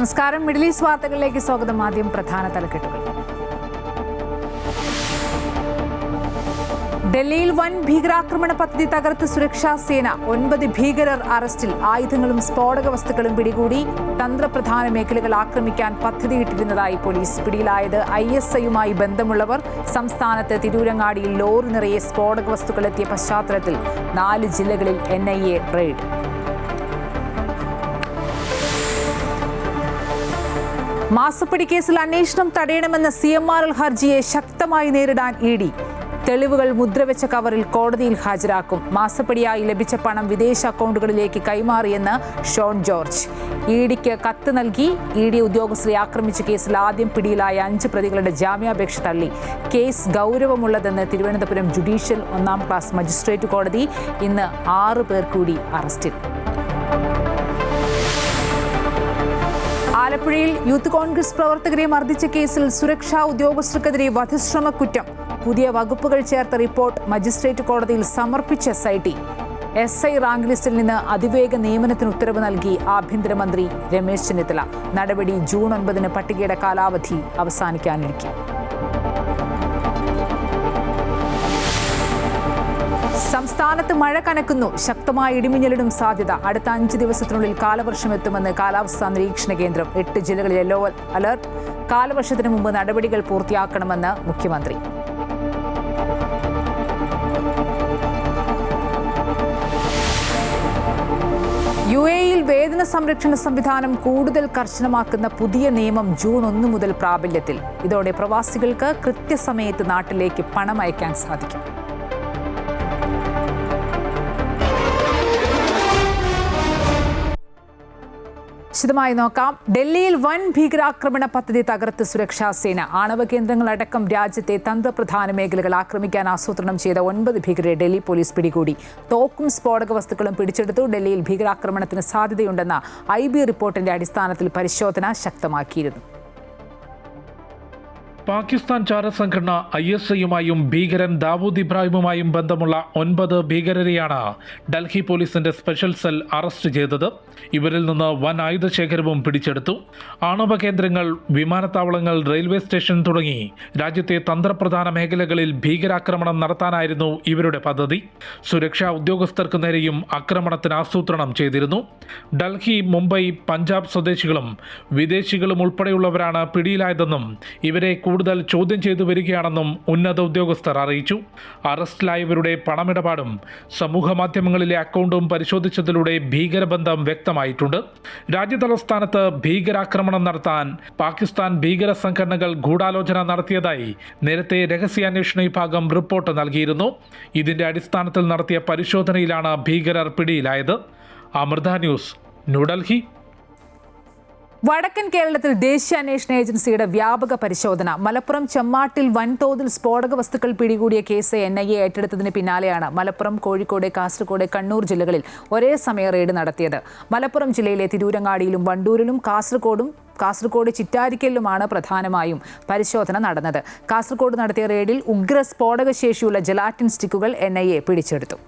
നമസ്കാരം. Middle east വാർത്തകളിലേക്ക് സ്വാഗതം. ആദ്യം പ്രധാന തലക്കെട്ടുകൾ. ഡൽഹിയിൽ വൻ ഭീകരാക്രമണ പദ്ധതി തകർത്ത് സുരക്ഷാ സേന. 9 ഭീകരർ അറസ്റ്റിൽ. ആയുധങ്ങളും സ്ഫോടക വസ്തുക്കളും പിടികൂടി. തന്ത്രപ്രധാന മേഖലകൾ ആക്രമിക്കാൻ പദ്ധതിയിട്ടിരുന്നതായി പോലീസ്. പിടിയിലായത് ISIയുമായി ബന്ധമുള്ളവർ. സംസ്ഥാനത്ത് തിരൂരങ്ങാടിയിൽ ലോറി നിറയെ സ്ഫോടക വസ്തുക്കൾ എത്തിയ പശ്ചാത്തലത്തിൽ 4 ജില്ലകളിൽ NIA റെയ്ഡ്. മാസപ്പടി കേസിൽ അന്വേഷണം തടയണമെന്ന CMRL ഹർജിയെ ശക്തമായി നേരിടാൻ ED. തെളിവുകൾ മുദ്രവെച്ച കവറിൽ കോടതിയിൽ ഹാജരാക്കും. മാസപ്പടിയായി ലഭിച്ച പണം വിദേശ അക്കൗണ്ടുകളിലേക്ക് കൈമാറിയെന്ന് ഷോൺ ജോർജ്. EDക്ക് കത്ത് നൽകി. ED ഉദ്യോഗസ്ഥരെ ആക്രമിച്ച കേസിൽ ആദ്യം പിടിയിലായ 5 പ്രതികളുടെ ജാമ്യാപേക്ഷ തള്ളി. കേസ് ഗൗരവമുള്ളതെന്ന് തിരുവനന്തപുരം ജുഡീഷ്യൽ 1ാം ക്ലാസ് മജിസ്ട്രേറ്റ് കോടതി. ഇന്ന് 6 പേർ കൂടി അറസ്റ്റിൽ. ആലപ്പുഴയിൽ യൂത്ത് കോൺഗ്രസ് പ്രവർത്തകരെ മർദ്ദിച്ച കേസിൽ സുരക്ഷാ ഉദ്യോഗസ്ഥർക്കെതിരെ വധശ്രമക്കുറ്റം. പുതിയ വകുപ്പുകൾ ചേർത്ത റിപ്പോർട്ട് മജിസ്ട്രേറ്റ് കോടതിയിൽ സമർപ്പിച്ച SIT. SI റാങ്ക് ലിസ്റ്റിൽ നിന്ന് അതിവേഗ നിയമനത്തിന് ഉത്തരവ് നൽകി ആഭ്യന്തരമന്ത്രി രമേശ് ചെന്നിത്തല. നടപടി ജൂൺ 9 പട്ടികയുടെ കാലാവധി അവസാനിക്കാനിരിക്കെ. സംസ്ഥാനത്ത് മഴ കനക്കുന്നു. ശക്തമായ ഇടിമിന്നലിനും സാധ്യത. അടുത്ത 5 ദിവസത്തിനുള്ളിൽ കാലവർഷം എത്തുമെന്ന് കാലാവസ്ഥാ നിരീക്ഷണ കേന്ദ്രം. 8 ജില്ലകളിൽ യെല്ലോ അലർട്ട്. കാലവർഷത്തിന് മുമ്പ് നടപടികൾ പൂർത്തിയാക്കണമെന്ന് മുഖ്യമന്ത്രി. UAEയിൽ വേതന സംരക്ഷണ സംവിധാനം കൂടുതൽ കർശനമാക്കുന്ന പുതിയ നിയമം ജൂൺ 1 മുതൽ പ്രാബല്യത്തിൽ. ഇതോടെ പ്രവാസികൾക്ക് കൃത്യസമയത്ത് നാട്ടിലേക്ക് പണം അയക്കാൻ സാധിക്കും. വിശദമായി നോക്കാം. ഡൽഹിയിൽ വൻ ഭീകരാക്രമണ പദ്ധതി തകർത്ത് സുരക്ഷാ സേന. ആണവ കേന്ദ്രങ്ങളടക്കം രാജ്യത്തെ തന്ത്രപ്രധാന മേഖലകൾ ആക്രമിക്കാൻ ആസൂത്രണം ചെയ്ത 9 ഭീകരരെ ഡൽഹി പോലീസ് പിടികൂടി. തോക്കും സ്ഫോടക വസ്തുക്കളും പിടിച്ചെടുത്തു. ഡൽഹിയിൽ ഭീകരാക്രമണത്തിന് സാധ്യതയുണ്ടെന്ന IB റിപ്പോർട്ടിന്റെ അടിസ്ഥാനത്തിൽ പരിശോധന ശക്തമാക്കിയിരുന്നു. പാകിസ്ഥാൻ ചാരസംഘടന ISIയുമായും ഭീകരൻ ദാവൂദ് ഇബ്രാഹിമുമായും ബന്ധമുള്ള 9 ഭീകരരെയാണ് ഡൽഹി പോലീസിന്റെ സ്പെഷ്യൽ സെൽ അറസ്റ്റ് ചെയ്തത്. ഇവരിൽ നിന്ന് വൻ ആയുധശേഖരവും പിടിച്ചെടുത്തു. ആണവ കേന്ദ്രങ്ങൾ, വിമാനത്താവളങ്ങൾ, റെയിൽവേ സ്റ്റേഷൻ തുടങ്ങി രാജ്യത്തെ തന്ത്രപ്രധാന മേഖലകളിൽ ഭീകരാക്രമണം നടത്താനായിരുന്നു ഇവരുടെ പദ്ധതി. സുരക്ഷാ ഉദ്യോഗസ്ഥർക്ക് നേരെയും ആക്രമണത്തിന് ആസൂത്രണം ചെയ്തിരുന്നു. ഡൽഹി, മുംബൈ, പഞ്ചാബ് സ്വദേശികളും വിദേശികളും ഉൾപ്പെടെയുള്ളവരാണ് പിടിയിലായതെന്നും ഇവരെ കൂടുതൽ ചോദ്യം ചെയ്തു വരികയാണെന്നും ഉന്നത ഉദ്യോഗസ്ഥർ അറിയിച്ചു. അറസ്റ്റിലായവരുടെ പണമിടപാടും സമൂഹ മാധ്യമങ്ങളിലെ അക്കൗണ്ടും പരിശോധിച്ചതിലൂടെ ഭീകരബന്ധം വ്യക്തമായിട്ടുണ്ട്. രാജ്യതലസ്ഥാനത്ത് ഭീകരാക്രമണം നടത്താൻ പാകിസ്ഥാൻ ഭീകര സംഘടനകൾ ഗൂഢാലോചന നടത്തിയതായി നേരത്തെ രഹസ്യാന്വേഷണ വിഭാഗം റിപ്പോർട്ട് നൽകിയിരുന്നു. ഇതിന്റെ അടിസ്ഥാനത്തിൽ നടത്തിയ പരിശോധനയിലാണ് ഭീകരർ പിടിയിലായത്. അമൃത ന്യൂസ്, ന്യൂഡൽഹി. വടക്കൻ കേരളത്തിൽ ദേശീയ അന്വേഷണ ഏജൻസിയുടെ വ്യാപക പരിശോധന. മലപ്പുറം ചെമ്മാട്ടിൽ വൻതോതിൽ സ്ഫോടക വസ്തുക്കൾ പിടികൂടിയ കേസ് NIA ഏറ്റെടുത്തതിന് പിന്നാലെയാണ് മലപ്പുറം, കോഴിക്കോട്, കാസർഗോഡ്, കണ്ണൂർ ജില്ലകളിൽ ഒരേ സമയം റെയ്ഡ് നടത്തിയത്. മലപ്പുറം ജില്ലയിലെ തിരൂരങ്ങാടിയിലും വണ്ടൂരിലും കാസർഗോഡ് ചിറ്റാരിക്കലിലുമാണ് പ്രധാനമായും പരിശോധന നടന്നത്. കാസർഗോഡ് നടത്തിയ റെയ്ഡിൽ ഉഗ്ര സ്ഫോടക ശേഷിയുള്ള ജലാറ്റിൻ സ്റ്റിക്കുകൾ NIA പിടിച്ചെടുത്തു.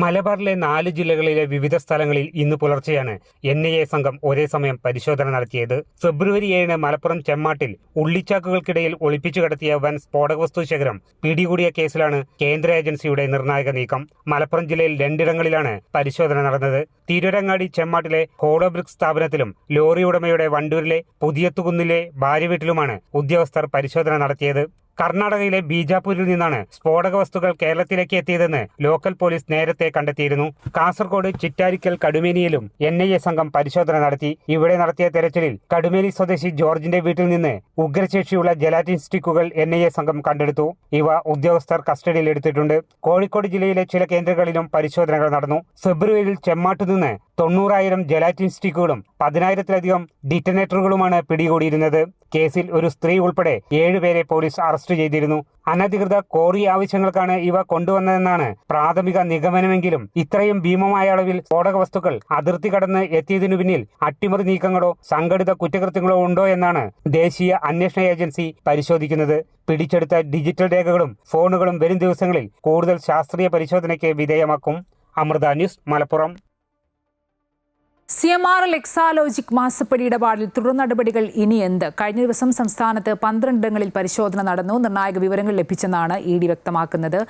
മലബാറിലെ 4 ജില്ലകളിലെ വിവിധ സ്ഥലങ്ങളിൽ ഇന്ന് പുലർച്ചെയാണ് NIA സംഘം ഒരേ സമയം പരിശോധന നടത്തിയത്. ഫെബ്രുവരി 7 മലപ്പുറം ചെമ്മാട്ടിൽ ഉള്ളിച്ചാക്കുകൾക്കിടയിൽ ഒളിപ്പിച്ചു കടത്തിയ വൻ സ്ഫോടക വസ്തു ശേഖരം പിടികൂടിയ കേസിലാണ് കേന്ദ്ര ഏജൻസിയുടെ നിർണായക നീക്കം. മലപ്പുറം ജില്ലയിൽ 2 ഇടങ്ങളിലാണ് പരിശോധന നടന്നത്. തിരൂരങ്ങാടി ചെമ്മാട്ടിലെ ഹോളോബ്രിക്സ് സ്ഥാപനത്തിലും ലോറി ഉടമയുടെ വണ്ടൂരിലെ പുതിയത്തുകുന്നിലെ ഭാര്യ വീട്ടിലുമാണ് ഉദ്യോഗസ്ഥർ പരിശോധന നടത്തിയത്. കർണാടകയിലെ ബീജാപൂരിൽ നിന്നാണ് സ്ഫോടക വസ്തുക്കൾ കേരളത്തിലേക്ക് എത്തിയതെന്ന് ലോക്കൽ പോലീസ് നേരത്തെ കണ്ടെത്തിയിരുന്നു. കാസർഗോഡ്, ചിറ്റാരിക്കൽ, കടുമേനിയിലും NIA സംഘം പരിശോധന നടത്തി. ഇവിടെ നടത്തിയ തെരച്ചിലിൽ കടുമേനി സ്വദേശി ജോർജിന്റെ വീട്ടിൽ നിന്ന് ഉഗ്രശേഷിയുള്ള ജലാറ്റിൻ സ്റ്റിക്കുകൾ NIA സംഘം കണ്ടെടുത്തു. ഇവ ഉദ്യോഗസ്ഥർ കസ്റ്റഡിയിൽ എടുത്തിട്ടുണ്ട്. കോഴിക്കോട് ജില്ലയിലെ ചില കേന്ദ്രങ്ങളിലും പരിശോധനകൾ നടന്നു. ഫെബ്രുവരിയിൽ ചെമ്മാട്ടു നിന്ന് 90,000 ജലാറ്റിൻ സ്റ്റിക്കുകളും 10,000-ലധികം ഡിറ്റനേറ്ററുകളുമാണ് പിടികൂടിയിരുന്നത്. കേസിൽ ഒരു സ്ത്രീ ഉൾപ്പെടെ 7 പേരെ പോലീസ് അറസ്റ്റ് ചെയ്തിരുന്നു. അനധികൃത കോറി ആവശ്യങ്ങൾക്കാണ് ഇവ കൊണ്ടുവന്നതെന്നാണ് പ്രാഥമിക നിഗമനമെങ്കിലും ഇത്രയും ഭീമമായ അളവിൽ സ്ഫോടക വസ്തുക്കൾ അതിർത്തി കടന്ന് എത്തിയതിനു പിന്നിൽ അട്ടിമറി നീക്കങ്ങളോ സംഘടിത കുറ്റകൃത്യങ്ങളോ ഉണ്ടോ എന്നാണ് ദേശീയ അന്വേഷണ ഏജൻസി പരിശോധിക്കുന്നത്. പിടിച്ചെടുത്ത ഡിജിറ്റൽ രേഖകളും ഫോണുകളും വരും ദിവസങ്ങളിൽ കൂടുതൽ ശാസ്ത്രീയ പരിശോധനയ്ക്ക് വിധേയമാക്കും. അമൃത ന്യൂസ്, മലപ്പുറം. CMRL എക്സാലോജിക് മാസപ്പടി ഇടപാടിൽ തുടർ നടപടികൾ ഇനി എന്ത്? കഴിഞ്ഞ ദിവസം സംസ്ഥാനത്ത് 12 ഇടങ്ങളിൽ പരിശോധന നടന്നു. നിർണായക വിവരങ്ങൾ ലഭിച്ചെന്നാണ് ED വ്യക്തമാക്കുന്നത്.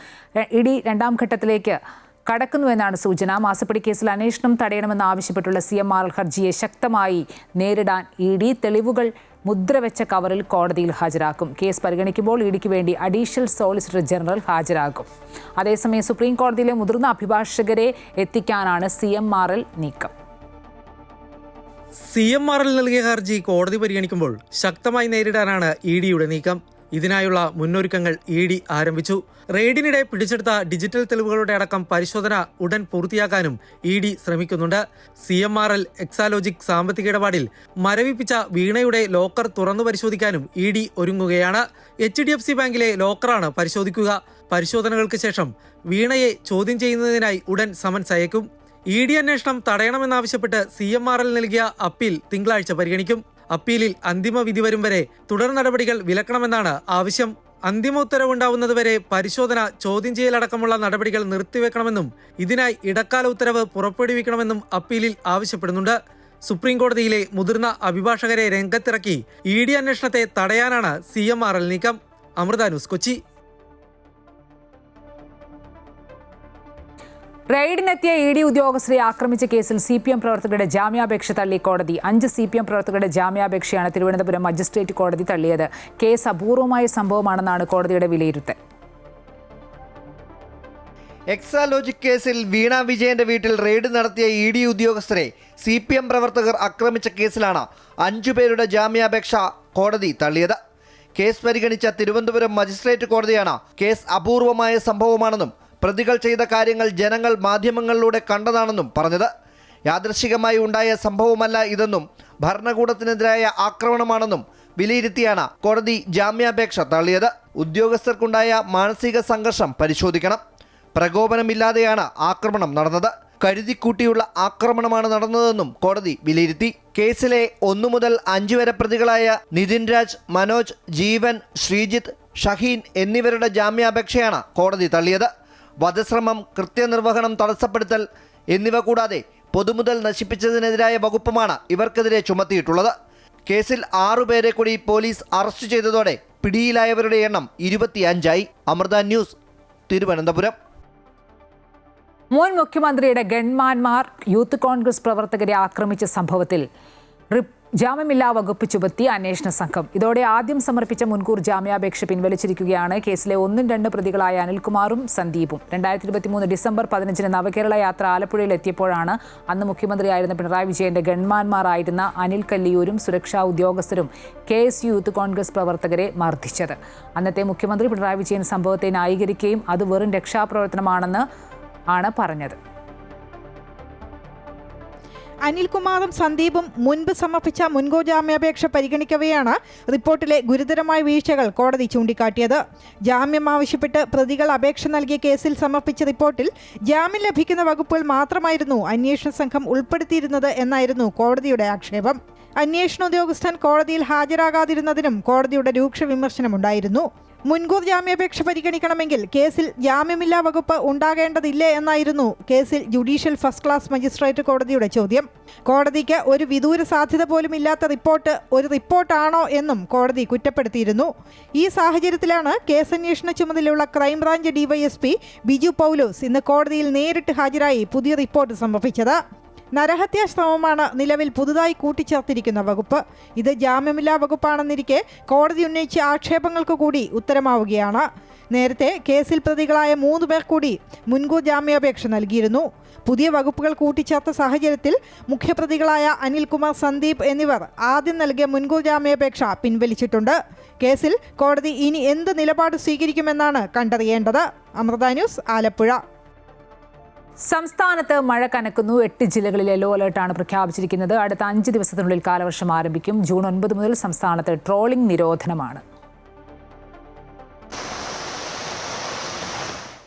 ED രണ്ടാം ഘട്ടത്തിലേക്ക് കടക്കുന്നുവെന്നാണ് സൂചന. മാസപ്പടി കേസിൽ അന്വേഷണം തടയണമെന്ന് ആവശ്യപ്പെട്ടുള്ള CMRL ഹർജിയെ ശക്തമായി നേരിടാൻ ED തെളിവുകൾ മുദ്രവെച്ച കവറിൽ കോടതിയിൽ ഹാജരാക്കും. കേസ് പരിഗണിക്കുമ്പോൾ EDക്ക് വേണ്ടി അഡീഷണൽ സോളിസിറ്റർ ജനറൽ ഹാജരാകും. അതേസമയം സുപ്രീം കോടതിയിലെ മുതിർന്ന അഭിഭാഷകരെ എത്തിക്കാനാണ് CMRL നീക്കം. CMRL നൽകിയ ഹർജി കോടതി പരിഗണിക്കുമ്പോൾ ശക്തമായി നേരിടാനാണ് EDയുടെ നീക്കം. ഇതിനായുള്ള മുന്നൊരുക്കങ്ങൾ ED ആരംഭിച്ചു. റെയ്ഡിനിടെ പിടിച്ചെടുത്ത ഡിജിറ്റൽ തെളിവുകളുടെ അടക്കം പരിശോധന ഉടൻ പൂർത്തിയാക്കാനും ED ശ്രമിക്കുന്നുണ്ട്. CMRL എക്സാലോജിക് സാമ്പത്തിക ഇടപാടിൽ മരവിപ്പിച്ച വീണയുടെ ലോക്കർ തുറന്നു പരിശോധിക്കാനും ED ഒരുങ്ങുകയാണ്. HDFC ബാങ്കിലെ ലോക്കറാണ് പരിശോധിക്കുക. പരിശോധനകൾക്ക് ശേഷം വീണയെ ചോദ്യം ചെയ്യുന്നതിനായി ഉടൻ സമൻസ് അയക്കും. ED അന്വേഷണം തടയണമെന്നാവശ്യപ്പെട്ട് CMRL നൽകിയ അപ്പീൽ തിങ്കളാഴ്ച പരിഗണിക്കും. അപ്പീലിൽ അന്തിമ വിധി വരും വരെ തുടർ നടപടികൾ വിലക്കണമെന്നാണ് ആവശ്യം. അന്തിമ ഉത്തരവുണ്ടാവുന്നതുവരെ പരിശോധന, ചോദ്യം ചെയ്യലടക്കമുള്ള നടപടികൾ നിർത്തിവെക്കണമെന്നും ഇതിനായി ഇടക്കാല ഉത്തരവ് പുറപ്പെടുവിക്കണമെന്നും അപ്പീലിൽ ആവശ്യപ്പെടുന്നുണ്ട്. സുപ്രീം കോടതിയിലെ മുതിർന്ന അഭിഭാഷകരെ രംഗത്തിറക്കി ED അന്വേഷണത്തെ തടയാനാണ് CMRL നീക്കം. അമൃത ന്യൂസ്, കൊച്ചി. റെയ്ഡിനെത്തിയ ED ഉദ്യോഗസ്ഥരെ ആക്രമിച്ച കേസിൽ CPM പ്രവർത്തകരുടെ ജാമ്യാപേക്ഷ തള്ളി കോടതി. 5 CPM പ്രവർത്തകരുടെ ജാമ്യാപേക്ഷയാണ് തിരുവനന്തപുരം മജിസ്ട്രേറ്റ് കോടതി തള്ളിയത്. കേസ് അപൂർവമായ സംഭവമാണെന്നാണ് കോടതിയുടെ വിലയിരുത്തൽ. എക്സാലോജിക് കേസിൽ വീണ വിജയന്റെ വീട്ടിൽ റെയ്ഡ് നടത്തിയ ED ഉദ്യോഗസ്ഥരെ CPM പ്രവർത്തകർ ആക്രമിച്ച കേസിലാണ് 5 പേരുടെ ജാമ്യാപേക്ഷ കോടതി തള്ളിയത്. കേസ് പരിഗണിച്ച തിരുവനന്തപുരം മജിസ്ട്രേറ്റ് കോടതിയാണ് കേസ് അപൂർവമായ സംഭവമാണെന്നും പ്രതികൾ ചെയ്ത കാര്യങ്ങൾ ജനങ്ങൾ മാധ്യമങ്ങളിലൂടെ കണ്ടതാണെന്നും പറഞ്ഞത്. യാദൃശ്ചികമായി ഉണ്ടായ സംഭവമല്ല ഇതെന്നും ഭരണകൂടത്തിനെതിരായ ആക്രമണമാണെന്നും വിലയിരുത്തിയാണ് കോടതി ജാമ്യാപേക്ഷ തള്ളിയത്. ഉദ്യോഗസ്ഥർക്കുണ്ടായ മാനസിക സംഘർഷം പരിശോധിക്കണം. പ്രകോപനമില്ലാതെയാണ് ആക്രമണം നടന്നത്. കരുതിക്കൂട്ടിയുള്ള ആക്രമണമാണ് നടന്നതെന്നും കോടതി വിലയിരുത്തി. കേസിലെ 1 മുതൽ 5 വരെ പ്രതികളായ നിതിൻ രാജ്, മനോജ്, ജീവൻ, ശ്രീജിത്ത്, ഷഹീൻ എന്നിവരുടെ ജാമ്യാപേക്ഷയാണ് കോടതി തള്ളിയത്. വധശ്രമം, കൃത്യനിർവഹണം തടസ്സപ്പെടുത്തൽ എന്നിവ കൂടാതെ പൊതുമുതൽ നശിപ്പിച്ചതിനെതിരായ വകുപ്പുമാണ് ഇവർക്കെതിരെ ചുമത്തിയിട്ടുള്ളത്. കേസിൽ 6 പേരെ കൂടി പോലീസ് അറസ്റ്റ് ചെയ്തതോടെ പിടിയിലായവരുടെ എണ്ണം 25ആയി. അമൃത ന്യൂസ്, തിരുവനന്തപുരം. മുൻ മുഖ്യമന്ത്രിയുടെ ഗൺമാൻമാർ യൂത്ത് കോൺഗ്രസ് പ്രവർത്തകരെ ആക്രമിച്ച സംഭവത്തിൽ ജാമ്യമില്ലാ വകുപ്പ് ചുമത്തി അന്വേഷണ സംഘം. ഇതോടെ ആദ്യം സമർപ്പിച്ച മുൻകൂർ ജാമ്യാപേക്ഷ പിൻവലിച്ചിരിക്കുകയാണ്. കേസിലെ 1, 2 പ്രതികളായ അനിൽകുമാറും സന്ദീപും 2023 ഡിസംബർ 15 നവകേരള യാത്ര ആലപ്പുഴയിൽ എത്തിയപ്പോഴാണ് അന്ന് മുഖ്യമന്ത്രിയായിരുന്ന പിണറായി വിജയന്റെ ഗൺമാൻമാരായിരുന്ന അനിൽ കല്ലിയൂരും സുരക്ഷാ ഉദ്യോഗസ്ഥരും KSU യൂത്ത് കോൺഗ്രസ് പ്രവർത്തകരെ മർദ്ദിച്ചത്. അന്നത്തെ മുഖ്യമന്ത്രി പിണറായി വിജയൻ സംഭവത്തെ ന്യായീകരിക്കുകയും അത് വെറും രക്ഷാപ്രവർത്തനമാണെന്ന് ആണ് പറഞ്ഞത്. അനിൽകുമാറും സന്ദീപും മുൻപ് സമർപ്പിച്ച മുൻകൂർ ജാമ്യാപേക്ഷ പരിഗണിക്കവെയാണ് റിപ്പോർട്ടിലെ ഗുരുതരമായ വീഴ്ചകൾ കോടതി ചൂണ്ടിക്കാട്ടിയത്. ജാമ്യം ആവശ്യപ്പെട്ട് പ്രതികൾ അപേക്ഷ നൽകിയ കേസിൽ സമർപ്പിച്ച റിപ്പോർട്ടിൽ ജാമ്യം ലഭിക്കുന്ന വകുപ്പുകൾ മാത്രമായിരുന്നു അന്വേഷണ സംഘം ഉൾപ്പെടുത്തിയിരുന്നത് എന്നായിരുന്നു കോടതിയുടെ ആക്ഷേപം. അന്വേഷണ ഉദ്യോഗസ്ഥൻ കോടതിയിൽ ഹാജരാകാതിരുന്നതിനും കോടതിയുടെ രൂക്ഷ വിമർശനമുണ്ടായിരുന്നു. മുൻകൂർ ജാമ്യാപേക്ഷ പരിഗണിക്കണമെങ്കിൽ കേസിൽ ജാമ്യമില്ലാ വകുപ്പ് ഉണ്ടാകേണ്ടതില്ലേ എന്നായിരുന്നു കേസിൽ ജുഡീഷ്യൽ ഫസ്റ്റ് ക്ലാസ് മജിസ്ട്രേറ്റ് കോടതിയുടെ ചോദ്യം. കോടതിക്ക് ഒരു വിദൂര സാധ്യത പോലും ഇല്ലാത്ത റിപ്പോർട്ട് ഒരു റിപ്പോർട്ടാണോ എന്നും കോടതി കുറ്റപ്പെടുത്തിയിരുന്നു. ഈ സാഹചര്യത്തിലാണ് കേസന്വേഷണ ചുമതലയുള്ള ക്രൈംബ്രാഞ്ച് DYSP ബിജു പൗലോസ് ഇന്ന് കോടതിയിൽ നേരിട്ട് ഹാജരായി പുതിയ റിപ്പോർട്ട് സമർപ്പിച്ചത്. നരഹത്യാ ശ്രമമാണ് നിലവിൽ പുതുതായി കൂട്ടിച്ചേർത്തിരിക്കുന്ന വകുപ്പ്. ഇത് ജാമ്യമില്ലാ വകുപ്പാണെന്നിരിക്കെ കോടതി ഉന്നയിച്ച ആക്ഷേപങ്ങൾക്ക് കൂടി ഉത്തരമാവുകയാണ്. നേരത്തെ കേസിൽ പ്രതികളായ 3 പേർ കൂടി മുൻകൂർ ജാമ്യാപേക്ഷ നൽകിയിരുന്നു. പുതിയ വകുപ്പുകൾ കൂട്ടിച്ചേർത്ത സാഹചര്യത്തിൽ മുഖ്യപ്രതികളായ അനിൽകുമാർ, സന്ദീപ് എന്നിവർ ആദ്യം നൽകിയ മുൻകൂർ ജാമ്യാപേക്ഷ പിൻവലിച്ചിട്ടുണ്ട്. കേസിൽ കോടതി ഇനി എന്ത് നിലപാട് സ്വീകരിക്കുമെന്നാണ് കണ്ടറിയേണ്ടത്. അമൃത ന്യൂസ്, ആലപ്പുഴ. സംസ്ഥാനത്ത് മഴ കനക്കുന്നു. 8 ജില്ലകളിൽ യെല്ലോ അലർട്ടാണ് പ്രഖ്യാപിച്ചിരിക്കുന്നത്. അടുത്ത 5 ദിവസത്തിനുള്ളിൽ കാലവർഷം ആരംഭിക്കും. ജൂൺ 9 മുതൽ സംസ്ഥാനത്ത് ട്രോളിംഗ് നിരോധനമാണ്.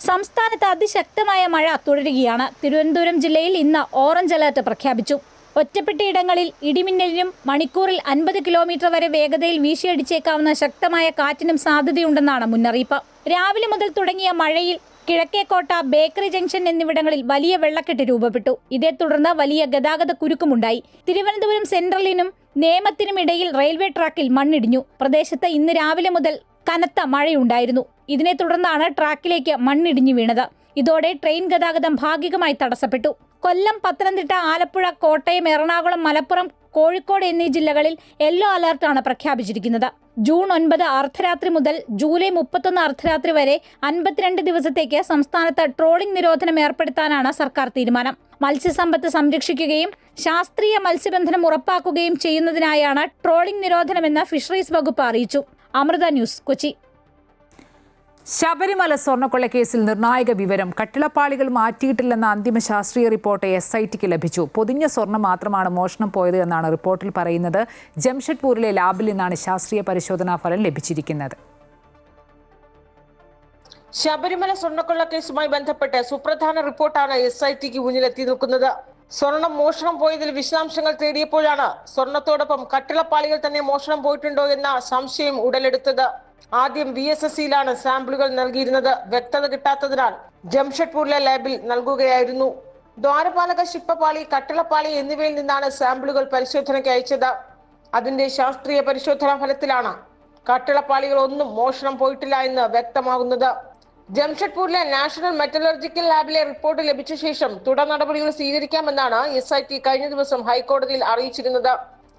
സംസ്ഥാനത്ത് അതിശക്തമായ മഴ തുടരുകയാണ്. തിരുവനന്തപുരം ജില്ലയിൽ ഇന്ന് ഓറഞ്ച് അലർട്ട് പ്രഖ്യാപിച്ചു. ഒറ്റപ്പെട്ടയിടങ്ങളിൽ ഇടിമിന്നലിനും മണിക്കൂറിൽ 50 കിലോമീറ്റർ വരെ വേഗതയിൽ വീശിയടിച്ചേക്കാവുന്ന ശക്തമായ കാറ്റിനും സാധ്യതയുണ്ടെന്നാണ് മുന്നറിയിപ്പ്. രാവിലെ മുതൽ തുടങ്ങിയ മഴയിൽ കിഴക്കേക്കോട്ട, ബേക്കറി ജംഗ്ഷൻ എന്നിവിടങ്ങളിൽ വലിയ വെള്ളക്കെട്ട് രൂപപ്പെട്ടു. ഇതേ തുടർന്ന് വലിയ ഗതാഗത കുരുക്കുമുണ്ടായി. തിരുവനന്തപുരം സെൻട്രലിനും നേമത്തിനും ഇടയിൽ റെയിൽവേ ട്രാക്കിൽ മണ്ണിടിഞ്ഞു. പ്രദേശത്ത് ഇന്ന് രാവിലെ മുതൽ കനത്ത മഴയുണ്ടായിരുന്നു. ഇതിനെ തുടർന്നാണ് ട്രാക്കിലേക്ക് മണ്ണിടിഞ്ഞു വീണത്. ഇതോടെ ട്രെയിൻ ഗതാഗതം ഭാഗികമായി തടസ്സപ്പെട്ടു. കൊല്ലം, പത്തനംതിട്ട, ആലപ്പുഴ, കോട്ടയം, എറണാകുളം, മലപ്പുറം, കോഴിക്കോട് എന്നീ ജില്ലകളിൽ യെല്ലോ അലർട്ടാണ് പ്രഖ്യാപിച്ചിരിക്കുന്നത്. ജൂൺ 9 അർദ്ധരാത്രി മുതൽ ജൂലൈ 31 അർദ്ധരാത്രി വരെ 52 ദിവസത്തേക്ക് സംസ്ഥാനത്ത് ട്രോളിംഗ് നിരോധനം ഏർപ്പെടുത്താനാണ് സർക്കാർ തീരുമാനം. മത്സ്യസമ്പത്ത് സംരക്ഷിക്കുകയും ശാസ്ത്രീയ മത്സ്യബന്ധനം ഉറപ്പാക്കുകയും ചെയ്യുന്നതിനായാണ് ട്രോളിംഗ് നിരോധനമെന്ന് ഫിഷറീസ് വകുപ്പ് അറിയിച്ചു. അമൃത ന്യൂസ്, കൊച്ചി. ശബരിമല സ്വർണ്ണക്കൊള്ളക്കേസിൽ നിർണായക വിവരം. കട്ടിളപ്പാളികൾ മാറ്റിയിട്ടില്ലെന്ന അന്തിമ ശാസ്ത്രീയ റിപ്പോർട്ട് SITക്ക് ലഭിച്ചു. പൊതിഞ്ഞ സ്വർണം മാത്രമാണ് മോഷണം പോയത് എന്നാണ് റിപ്പോർട്ടിൽ പറയുന്നത്. ജംഷഡ്പൂരിലെ ലാബിൽ നിന്നാണ് ശാസ്ത്രീയ പരിശോധനാ ഫലം ലഭിച്ചിരിക്കുന്നത്. ശബരിമല സ്വർണ്ണക്കൊള്ളക്കേസുമായി ബന്ധപ്പെട്ട് സുപ്രധാന റിപ്പോർട്ടാണ് SITക്ക് മുന്നിൽ എത്തി നിൽക്കുന്നത്. സ്വർണം മോഷണം പോയതിൽ വിശദാംശങ്ങൾ തേടിയപ്പോഴാണ് സ്വർണത്തോടൊപ്പം കട്ടിളപ്പാളികൾ തന്നെ മോഷണം പോയിട്ടുണ്ടോ എന്ന സംശയം ഉടലെടുത്തത്. ആദ്യം VSSCയിലാണ് സാമ്പിളുകൾ നൽകിയിരുന്നത്. വ്യക്തത കിട്ടാത്തതിനാൽ ജംഷഡ്പൂരിലെ ലാബിൽ നൽകുകയായിരുന്നു. ദ്വാരപാലക, ശില്പപാളി, കട്ടിളപ്പാളി എന്നിവയിൽ നിന്നാണ് സാമ്പിളുകൾ പരിശോധനയ്ക്ക് അയച്ചത്. അതിന്റെ ശാസ്ത്രീയ പരിശോധനാ ഫലത്തിലാണ് കട്ടിളപ്പാളികൾ ഒന്നും മോഷണം പോയിട്ടില്ല എന്ന് വ്യക്തമാകുന്നത്. ജംഷഡ്പൂരിലെ നാഷണൽ മെറ്റലർജിക്കൽ ലാബിലെ റിപ്പോർട്ട് ലഭിച്ച ശേഷം തുടർ നടപടികൾ സ്വീകരിക്കാമെന്നാണ് SIT കഴിഞ്ഞ ദിവസം ഹൈക്കോടതിയിൽ അറിയിച്ചിരുന്നത്.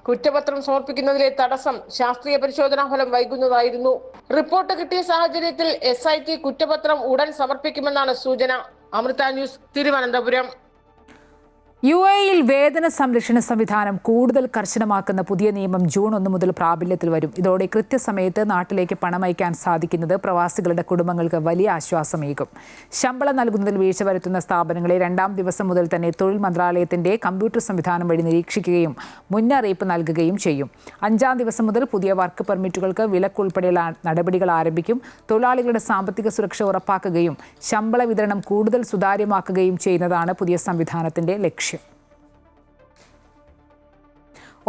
കുറ്റപത്രം സമർപ്പിക്കുന്നതിലെ തടസ്സം ശാസ്ത്രീയ പരിശോധനാ ഫലം വൈകുന്നതായിരുന്നു. റിപ്പോർട്ട് കിട്ടിയ സാഹചര്യത്തിൽ SIT കുറ്റപത്രം ഉടൻ സമർപ്പിക്കുമെന്നാണ് സൂചന. അമൃത ന്യൂസ്, തിരുവനന്തപുരം. UAEയിൽ വേതന സംരക്ഷണ സംവിധാനം കൂടുതൽ കർശനമാക്കുന്ന പുതിയ നിയമം ജൂൺ 1 മുതൽ പ്രാബല്യത്തിൽ വരും. ഇതോടെ കൃത്യസമയത്ത് നാട്ടിലേക്ക് പണം അയക്കാൻ സാധിക്കുന്നത് പ്രവാസികളുടെ കുടുംബങ്ങൾക്ക് വലിയ ആശ്വാസമേകും. ശമ്പളം നൽകുന്നതിൽ വീഴ്ച വരുത്തുന്ന സ്ഥാപനങ്ങളെ 2ാം ദിവസം മുതൽ തന്നെ തൊഴിൽ മന്ത്രാലയത്തിന്റെ കമ്പ്യൂട്ടർ സംവിധാനം വഴി നിരീക്ഷിക്കുകയും മുന്നറിയിപ്പ് നൽകുകയും ചെയ്യും. 5ാം ദിവസം മുതൽ പുതിയ വർക്ക് പെർമിറ്റുകൾക്ക് വിലക്കുൾപ്പെടെയുള്ള നടപടികൾ ആരംഭിക്കും. തൊഴിലാളികളുടെ സാമ്പത്തിക സുരക്ഷ ഉറപ്പാക്കുകയും ശമ്പള വിതരണം കൂടുതൽ സുതാര്യമാക്കുകയും ചെയ്യുന്നതാണ് പുതിയ സംവിധാനത്തിന്റെ ലക്ഷ്യം.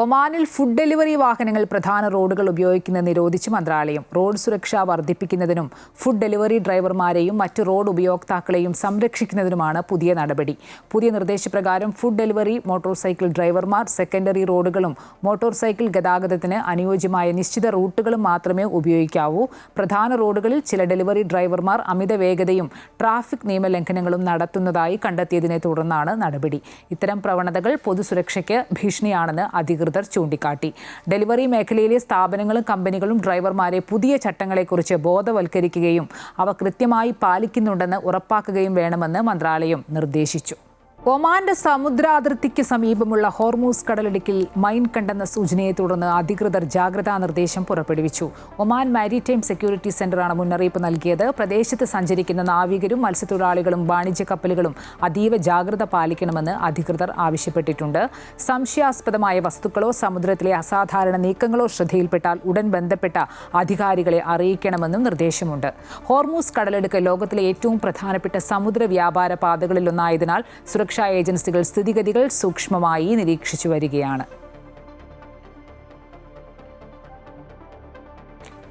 ഒമാനിൽ ഫുഡ് ഡെലിവറി വാഹനങ്ങൾ പ്രധാന റോഡുകൾ ഉപയോഗിക്കുന്നത് നിരോധിച്ച് മന്ത്രാലയം. റോഡ് സുരക്ഷ വർദ്ധിപ്പിക്കുന്നതിനും ഫുഡ് ഡെലിവറി ഡ്രൈവർമാരെയും മറ്റ് റോഡ് ഉപയോക്താക്കളെയും സംരക്ഷിക്കുന്നതിനുമാണ് പുതിയ നടപടി. പുതിയ നിർദ്ദേശപ്രകാരം ഫുഡ് ഡെലിവറി മോട്ടോർ സൈക്കിൾ ഡ്രൈവർമാർ സെക്കൻഡറി റോഡുകളും മോട്ടോർ സൈക്കിൾ ഗതാഗതത്തിന് അനുയോജ്യമായ നിശ്ചിത റൂട്ടുകളും മാത്രമേ ഉപയോഗിക്കാവൂ. പ്രധാന റോഡുകളിൽ ചില ഡെലിവറി ഡ്രൈവർമാർ അമിത വേഗതയും ട്രാഫിക് നിയമലംഘനങ്ങളും നടത്തുന്നതായി കണ്ടെത്തിയതിനെ തുടർന്നാണ് നടപടി. ഇത്തരം പ്രവണതകൾ പൊതുസുരക്ഷയ്ക്ക് ഭീഷണിയാണെന്ന് അധികൃതർ ചൂണ്ടിക്കാട്ടി. ഡെലിവറി മേഖലയിലെ സ്ഥാപനങ്ങളും കമ്പനികളും ഡ്രൈവർമാരെ പുതിയ ചട്ടങ്ങളെക്കുറിച്ച് ബോധവൽക്കരിക്കുകയും അവ കൃത്യമായി പാലിക്കുന്നുണ്ടെന്ന് ഉറപ്പാക്കുകയും വേണമെന്ന് മന്ത്രാലയം നിർദ്ദേശിച്ചു. ഒമാന്റെ സമുദ്രാതിർത്തിക്ക് സമീപമുള്ള ഹോർമൂസ് കടലിടുക്കിൽ മൈൻ കണ്ടെന്ന സൂചനയെ തുടർന്ന് അധികൃതർ ജാഗ്രതാ നിർദ്ദേശം പുറപ്പെടുവിച്ചു. ഒമാൻ മാരിടൈം സെക്യൂരിറ്റി സെന്ററാണ് മുന്നറിയിപ്പ് നൽകിയത്. പ്രദേശത്ത് സഞ്ചരിക്കുന്ന നാവികരും മത്സ്യത്തൊഴിലാളികളും വാണിജ്യ കപ്പലുകളും അതീവ ജാഗ്രത പാലിക്കണമെന്ന് അധികൃതർ ആവശ്യപ്പെട്ടിട്ടുണ്ട്. സംശയാസ്പദമായ വസ്തുക്കളോ സമുദ്രത്തിലെ അസാധാരണ നീക്കങ്ങളോ ശ്രദ്ധയിൽപ്പെട്ടാൽ ഉടൻ ബന്ധപ്പെട്ട അധികാരികളെ അറിയിക്കണമെന്നും നിർദ്ദേശമുണ്ട്. ഹോർമൂസ് കടലിടുക്ക് ലോകത്തിലെ ഏറ്റവും പ്രധാനപ്പെട്ട സമുദ്ര വ്യാപാര പാതകളിലൊന്നായതിനാൽ സുരക്ഷാ ഏജൻസികൾ സ്ഥിതിഗതികൾ സൂക്ഷ്മമായി നിരീക്ഷിച്ചു വരികയാണ്.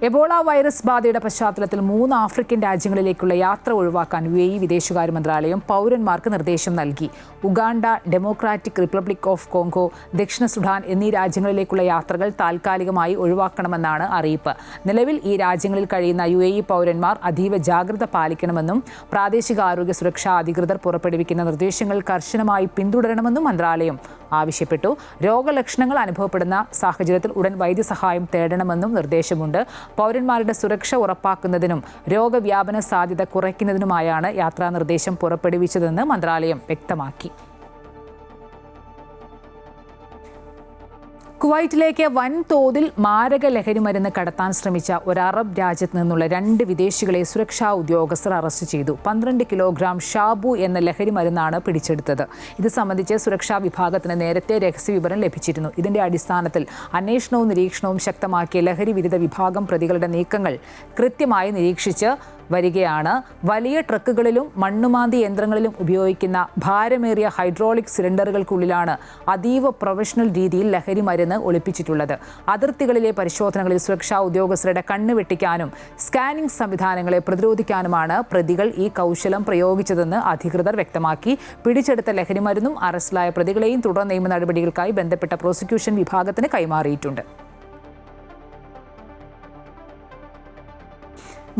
എബോള വൈറസ് ബാധയുടെ പശ്ചാത്തലത്തിൽ 3 ആഫ്രിക്കൻ രാജ്യങ്ങളിലേക്കുള്ള യാത്ര ഒഴിവാക്കാൻ UAE വിദേശകാര്യ മന്ത്രാലയം പൗരന്മാർക്ക് നിർദ്ദേശം നൽകി. Uganda, democratic republic of Congo, ദക്ഷിണ സുഡാൻ എന്നീ രാജ്യങ്ങളിലേക്കുള്ള യാത്രകൾ താൽക്കാലികമായി ഒഴിവാക്കണമെന്നാണ് അറിയിപ്പ്. നിലവിൽ ഈ രാജ്യങ്ങളിൽ കഴിയുന്ന UAE പൗരന്മാർ അതീവ ജാഗ്രത പാലിക്കണമെന്നും പ്രാദേശിക ആരോഗ്യ സുരക്ഷാ അധികൃതർ പുറപ്പെടുവിക്കുന്ന നിർദ്ദേശങ്ങൾ കർശനമായി പിന്തുടരണമെന്നും മന്ത്രാലയം ആവശ്യപ്പെട്ടു. രോഗലക്ഷണങ്ങൾ അനുഭവപ്പെടുന്ന സാഹചര്യത്തിൽ ഉടൻ വൈദ്യസഹായം തേടണമെന്നും നിർദ്ദേശമുണ്ട്. പൗരന്മാരുടെ സുരക്ഷ ഉറപ്പാക്കുന്നതിനും രോഗവ്യാപന സാധ്യത കുറയ്ക്കുന്നതിനുമായാണ് യാത്രാ നിർദ്ദേശം പുറപ്പെടുവിച്ചതെന്ന് മന്ത്രാലയം വ്യക്തമാക്കി. കുവൈറ്റിലേക്ക് വൻതോതിൽ മാരക ലഹരി മരുന്ന് കടത്താൻ ശ്രമിച്ച ഒരു അറബ് രാജ്യത്ത് നിന്നുള്ള 2 വിദേശികളെ സുരക്ഷാ ഉദ്യോഗസ്ഥർ അറസ്റ്റ് ചെയ്തു. 12 കിലോഗ്രാം ഷാബു എന്ന ലഹരി മരുന്നാണ് പിടിച്ചെടുത്തത്. ഇത് സംബന്ധിച്ച് സുരക്ഷാ വിഭാഗത്തിന് നേരത്തെ രഹസ്യവിവരം ലഭിച്ചിരുന്നു. ഇതിന്റെ അടിസ്ഥാനത്തിൽ അന്വേഷണവും നിരീക്ഷണവും ശക്തമാക്കിയ ലഹരി വിരുദ്ധ വിഭാഗം പ്രതികളുടെ നീക്കങ്ങൾ കൃത്യമായി നിരീക്ഷിച്ച് വരികയാണ്. വലിയ ട്രക്കുകളിലും മണ്ണുമാന്തി യന്ത്രങ്ങളിലും ഉപയോഗിക്കുന്ന ഭാരമേറിയ ഹൈഡ്രോളിക് സിലിണ്ടറുകൾക്കുള്ളിലാണ് അതീവ പ്രൊഫഷണൽ രീതിയിൽ ലഹരി മരുന്ന് ഒളിപ്പിച്ചിട്ടുള്ളത്. അതിർത്തികളിലെ പരിശോധനകളിൽ സുരക്ഷാ ഉദ്യോഗസ്ഥരുടെ കണ്ണ് വെട്ടിക്കാനും സ്കാനിംഗ് സംവിധാനങ്ങളെ പ്രതിരോധിക്കാനുമാണ് പ്രതികൾ ഈ കൗശലം പ്രയോഗിച്ചതെന്ന് അധികൃതർ വ്യക്തമാക്കി. പിടിച്ചെടുത്ത ലഹരി മരുന്നും അറസ്റ്റിലായ പ്രതികളെയും തുടർ നിയമ നടപടികൾക്കായി ബന്ധപ്പെട്ട പ്രോസിക്യൂഷൻ വിഭാഗത്തിന് കൈമാറിയിട്ടുണ്ട്.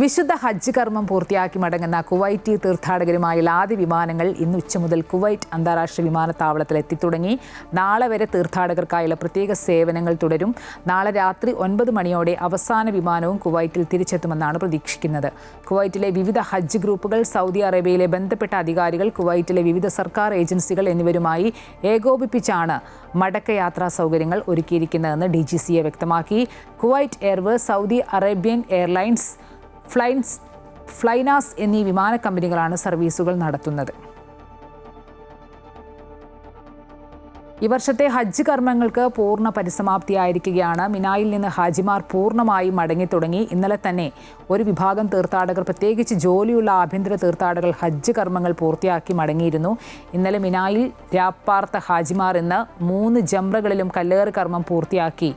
വിശുദ്ധ ഹജ്ജ് കർമ്മം പൂർത്തിയാക്കി മടങ്ങുന്ന കുവൈറ്റി തീർത്ഥാടകരുമായുള്ള ആദ്യ വിമാനങ്ങൾ ഇന്ന് ഉച്ച മുതൽ കുവൈറ്റ് അന്താരാഷ്ട്ര വിമാനത്താവളത്തിൽ എത്തിത്തുടങ്ങി. നാളെ വരെ തീർത്ഥാടകർക്കായുള്ള പ്രത്യേക സേവനങ്ങൾ തുടരും. നാളെ രാത്രി 9 മണിയോടെ അവസാന വിമാനവും കുവൈറ്റിൽ തിരിച്ചെത്തുമെന്നാണ് പ്രതീക്ഷിക്കുന്നത്. കുവൈറ്റിലെ വിവിധ ഹജ്ജ് ഗ്രൂപ്പുകൾ, സൗദി അറേബ്യയിലെ ബന്ധപ്പെട്ട അധികാരികൾ, കുവൈറ്റിലെ വിവിധ സർക്കാർ ഏജൻസികൾ എന്നിവരുമായി ഏകോപിപ്പിച്ചാണ് മടക്കയാത്രാ സൗകര്യങ്ങൾ ഒരുക്കിയിരിക്കുന്നതെന്ന് DGCA വ്യക്തമാക്കി. Kuwait Airways, Saudi Arabian airlines, flynas എന്നീ വിമാന കമ്പനികളാണ് സർവീസുകൾ നടത്തുന്നത്. ഈ വർഷത്തെ ഹജ്ജ് കർമ്മങ്ങൾക്ക് പൂർണ്ണ പരിസമാപ്തിയായിരിക്കുകയാണ്. മിനായിൽ നിന്ന് ഹാജിമാർ പൂർണ്ണമായും മടങ്ങിത്തുടങ്ങി. ഇന്നലെ തന്നെ ഒരു വിഭാഗം തീർത്ഥാടകർ, പ്രത്യേകിച്ച് ജോലിയുള്ള ആഭ്യന്തര തീർത്ഥാടകർ ഹജ്ജ് കർമ്മങ്ങൾ പൂർത്തിയാക്കി മടങ്ങിയിരുന്നു. ഇന്നലെ മിനായിൽ രാപ്പാർത്ത ഹാജിമാർ ഇന്ന് 3 ജംറകളിലും കല്ലേറ് കർമ്മം പൂർത്തിയാക്കി